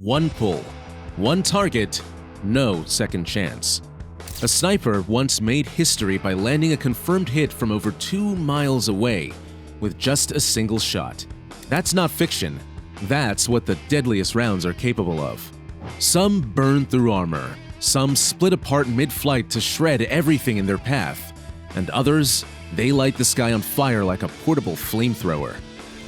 One pull, one target, no second chance. A sniper once made history by landing a confirmed hit from over 2 miles away with just a single shot. That's not fiction. That's what the deadliest rounds are capable of. Some burn through armor, some split apart mid-flight to shred everything in their path, and others, they light the sky on fire like a portable flamethrower.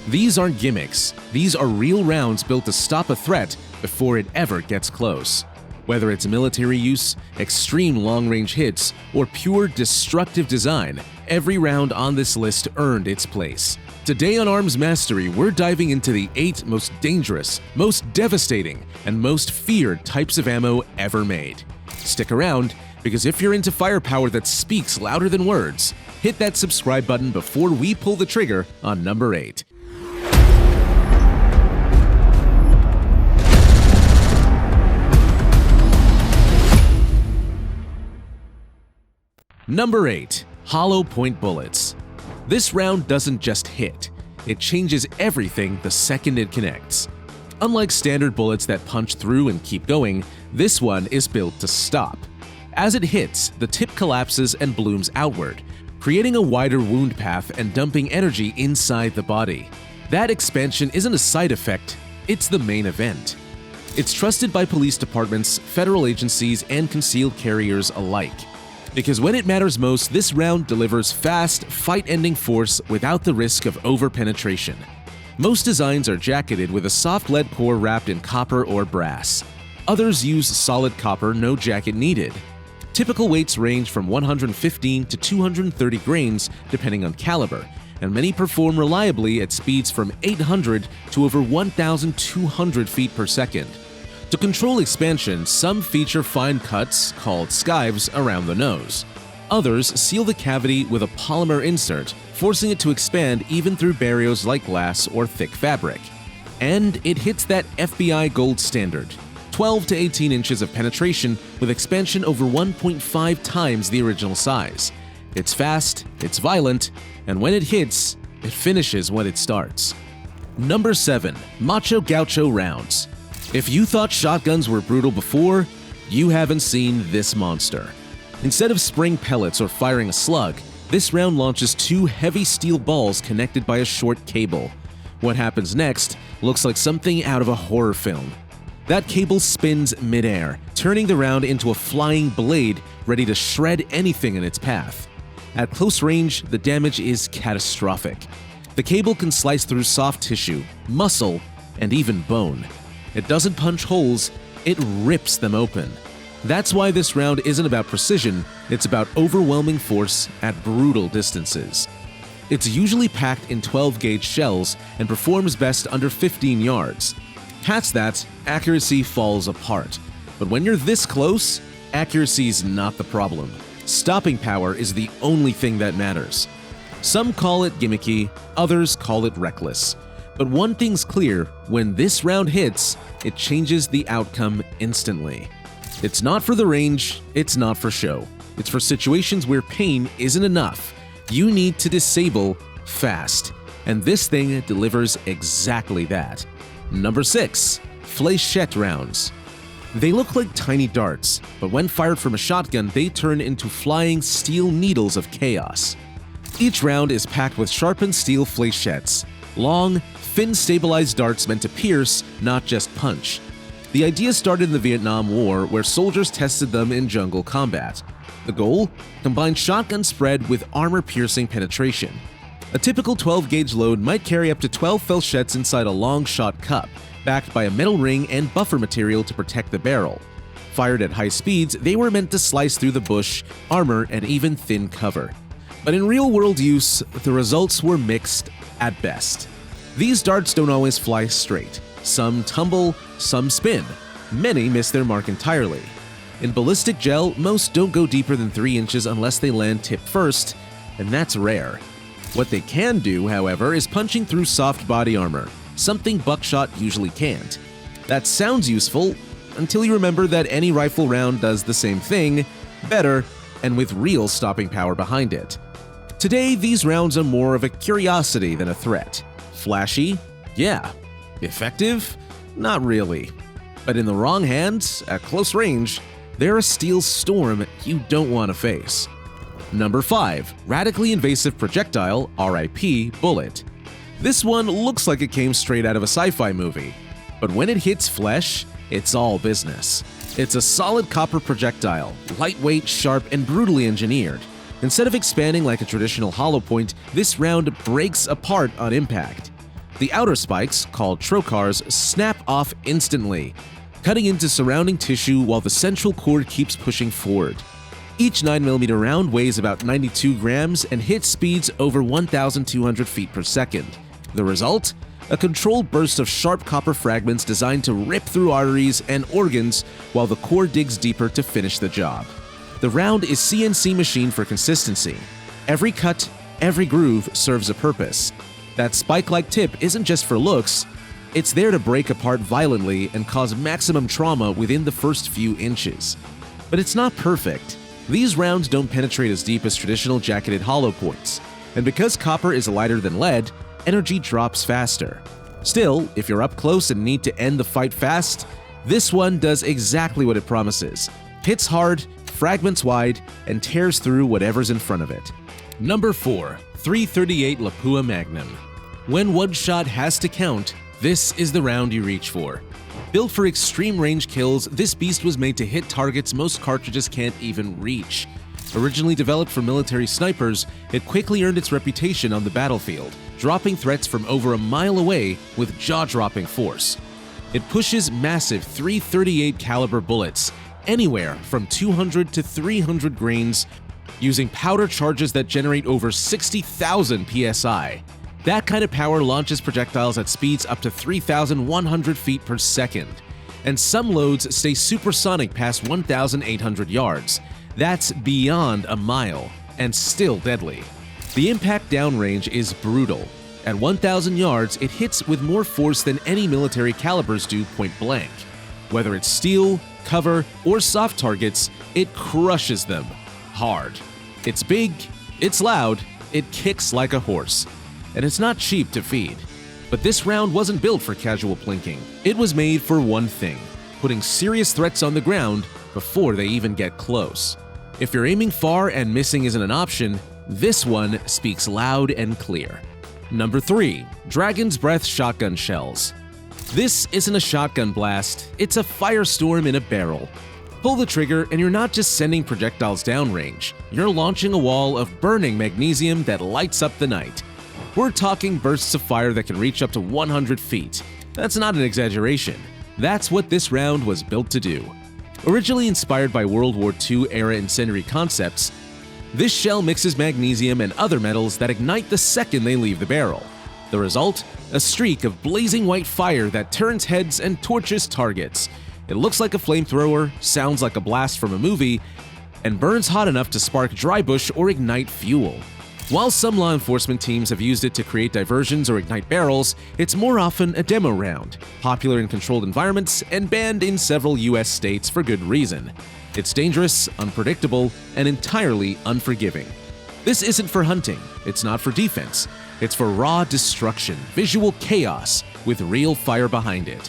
These aren't gimmicks. These are real rounds built to stop a threat before it ever gets close. Whether it's military use, extreme long-range hits, or pure destructive design, every round on this list earned its place. Today on Arms Mastery, we're diving into the 8 most dangerous, most devastating, and most feared types of ammo ever made. Stick around, because if you're into firepower that speaks louder than words, hit that subscribe button before we pull the trigger on number 8. Number 8. Hollowpoint bullets. This round doesn't just hit, it changes everything the second it connects. Unlike standard bullets that punch through and keep going, this one is built to stop. As it hits, the tip collapses and blooms outward, creating a wider wound path and dumping energy inside the body. That expansion isn't a side effect, it's the main event. It's trusted by police departments, federal agencies, and concealed carriers alike. Because when it matters most, this round delivers fast, fight-ending force without the risk of over-penetration. Most designs are jacketed with a soft lead core wrapped in copper or brass. Others use solid copper, no jacket needed. Typical weights range from 115 to 230 grains depending on caliber, and many perform reliably at speeds from 800 to over 1,200 feet per second. To control expansion, some feature fine cuts, called skives, around the nose. Others seal the cavity with a polymer insert, forcing it to expand even through barriers like glass or thick fabric. And it hits that FBI gold standard, 12 to 18 inches of penetration with expansion over 1.5 times the original size. It's fast, it's violent, and when it hits, it finishes when it starts. Number 7. Macho Gaucho rounds. If you thought shotguns were brutal before, you haven't seen this monster. Instead of spraying pellets or firing a slug, this round launches 2 heavy steel balls connected by a short cable. What happens next looks like something out of a horror film. That cable spins midair, turning the round into a flying blade ready to shred anything in its path. At close range, the damage is catastrophic. The cable can slice through soft tissue, muscle, and even bone. It doesn't punch holes, it rips them open. That's why this round isn't about precision, it's about overwhelming force at brutal distances. It's usually packed in 12-gauge shells and performs best under 15 yards. Past that, accuracy falls apart. But when you're this close, accuracy's not the problem. Stopping power is the only thing that matters. Some call it gimmicky, others call it reckless. But one thing's clear, when this round hits, it changes the outcome instantly. It's not for the range, it's not for show. It's for situations where pain isn't enough. You need to disable fast. And this thing delivers exactly that. Number 6. Fléchette rounds. They look like tiny darts, but when fired from a shotgun, they turn into flying steel needles of chaos. Each round is packed with sharpened steel fléchettes, long, thin stabilized darts meant to pierce, not just punch. The idea started in the Vietnam War, where soldiers tested them in jungle combat. The goal? Combine shotgun spread with armor-piercing penetration. A typical 12-gauge load might carry up to 12 fléchettes inside a long shot cup, backed by a metal ring and buffer material to protect the barrel. Fired at high speeds, they were meant to slice through the bush, armor, and even thin cover. But in real-world use, the results were mixed at best. These darts don't always fly straight. Some tumble, some spin. Many miss their mark entirely. In ballistic gel, most don't go deeper than 3 inches unless they land tip first, and that's rare. What they can do, however, is punching through soft body armor, something buckshot usually can't. That sounds useful until you remember that any rifle round does the same thing, better, and with real stopping power behind it. Today, these rounds are more of a curiosity than a threat. Flashy? Yeah. Effective? Not really. But in the wrong hands, at close range, they're a steel storm you don't want to face. Number 5. Radically Invasive Projectile (RIP) Bullet. This one looks like it came straight out of a sci-fi movie, but when it hits flesh, it's all business. It's a solid copper projectile, lightweight, sharp, and brutally engineered. Instead of expanding like a traditional Hollowpoint, this round breaks apart on impact. The outer spikes, called trocars, snap off instantly, cutting into surrounding tissue while the central core keeps pushing forward. Each 9mm round weighs about 92 grams and hits speeds over 1,200 feet per second. The result? A controlled burst of sharp copper fragments designed to rip through arteries and organs while the core digs deeper to finish the job. The round is CNC machined for consistency. Every cut, every groove serves a purpose. That spike-like tip isn't just for looks, it's there to break apart violently and cause maximum trauma within the first few inches. But it's not perfect. These rounds don't penetrate as deep as traditional jacketed Hollowpoints, and because copper is lighter than lead, energy drops faster. Still, if you're up close and need to end the fight fast, this one does exactly what it promises. Hits hard, fragments wide, and tears through whatever's in front of it. Number 4. 338 Laaua Magnum. When one shot has to count, this is the round you reach for. Built for extreme range kills, this beast was made to hit targets most cartridges can't even reach. Originally developed for military snipers, it quickly earned its reputation on the battlefield, dropping threats from over a mile away with jaw-dropping force. It pushes massive .338 caliber bullets, anywhere from 200 to 300 grains, using powder charges that generate over 60,000 psi. That kind of power launches projectiles at speeds up to 3,100 feet per second. And some loads stay supersonic past 1,800 yards. That's beyond a mile, and still deadly. The impact downrange is brutal. At 1,000 yards, it hits with more force than any military calibers do point blank. Whether it's steel, cover, or soft targets, it crushes them hard. It's big, it's loud, it kicks like a horse, and it's not cheap to feed. But this round wasn't built for casual plinking. It was made for one thing: putting serious threats on the ground before they even get close. If you're aiming far and missing isn't an option, this one speaks loud and clear. Number 3. Dragon's Breath Shotgun Shells. This isn't a shotgun blast, it's a firestorm in a barrel. Pull the trigger and you're not just sending projectiles downrange, you're launching a wall of burning magnesium that lights up the night. We're talking bursts of fire that can reach up to 100 feet. That's not an exaggeration. That's what this round was built to do. Originally inspired by World War II era incendiary concepts, this shell mixes magnesium and other metals that ignite the second they leave the barrel. The result? A streak of blazing white fire that turns heads and torches targets. It looks like a flamethrower, sounds like a blast from a movie, and burns hot enough to spark dry bush or ignite fuel. While some law enforcement teams have used it to create diversions or ignite barrels, it's more often a demo round, popular in controlled environments and banned in several US states for good reason. It's dangerous, unpredictable, and entirely unforgiving. This isn't for hunting, it's not for defense, it's for raw destruction, visual chaos, with real fire behind it.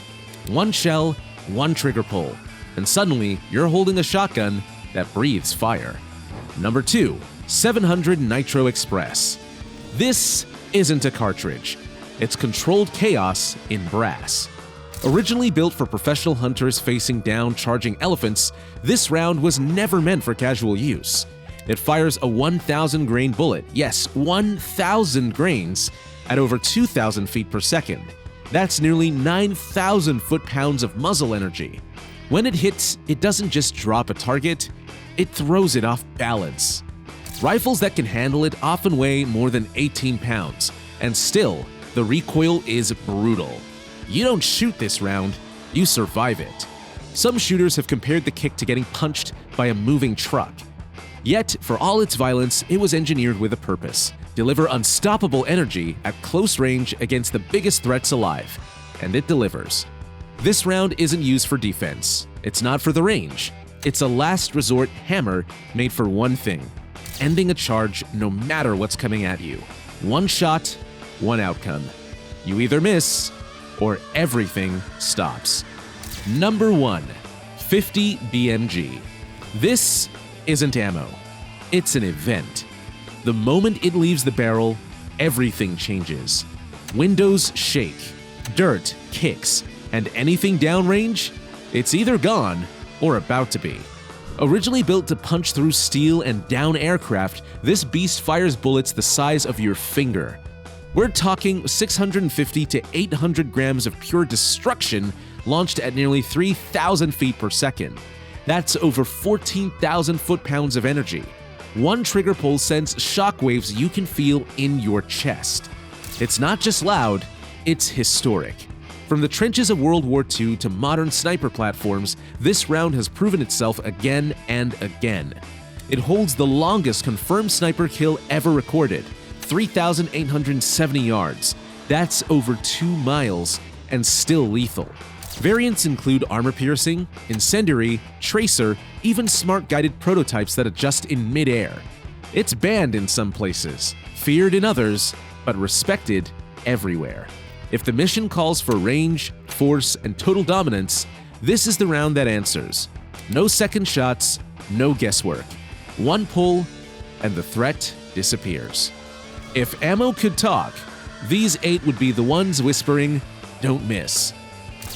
One shell, one trigger pull, and suddenly you're holding a shotgun that breathes fire. Number 2. 700 Nitro Express. This isn't a cartridge. It's controlled chaos in brass. Originally built for professional hunters facing down charging elephants, this round was never meant for casual use. It fires a 1,000 grain bullet, yes, 1,000 grains, at over 2,000 feet per second. That's nearly 9,000 foot-pounds of muzzle energy. When it hits, it doesn't just drop a target, it throws it off balance. Rifles that can handle it often weigh more than 18 pounds, and still, the recoil is brutal. You don't shoot this round, you survive it. Some shooters have compared the kick to getting punched by a moving truck. Yet, for all its violence, it was engineered with a purpose: deliver unstoppable energy at close range against the biggest threats alive. And it delivers. This round isn't used for defense. It's not for the range. It's a last resort hammer made for one thing: ending a charge no matter what's coming at you. One shot, one outcome. You either miss, or everything stops. Number 1. 50 BMG. This isn't ammo. It's an event. The moment it leaves the barrel, everything changes. Windows shake, dirt kicks, and anything downrange, it's either gone or about to be. Originally built to punch through steel and down aircraft, this beast fires bullets the size of your finger. We're talking 650 to 800 grams of pure destruction launched at nearly 3,000 feet per second. That's over 14,000 foot-pounds of energy. One trigger pull sends shockwaves you can feel in your chest. It's not just loud, it's historic. From the trenches of World War II to modern sniper platforms, this round has proven itself again and again. It holds the longest confirmed sniper kill ever recorded, 3,870 yards. That's over 2 miles and still lethal. Variants include armor-piercing, incendiary, tracer, even smart-guided prototypes that adjust in mid-air. It's banned in some places, feared in others, but respected everywhere. If the mission calls for range, force, and total dominance, this is the round that answers. No second shots, no guesswork. One pull, and the threat disappears. If ammo could talk, these 8 would be the ones whispering, "Don't miss."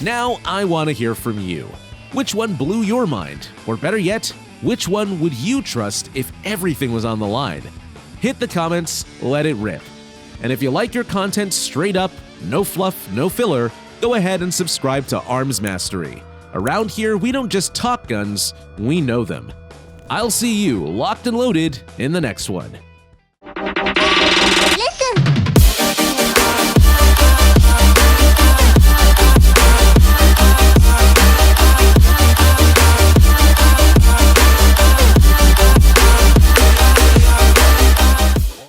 Now I want to hear from you. Which one blew your mind? Or better yet, which one would you trust if everything was on the line? Hit the comments, let it rip. And if you like your content straight up, no fluff, no filler, go ahead and subscribe to Arms Mastery. Around here, we don't just talk guns, we know them. I'll see you locked and loaded in the next one.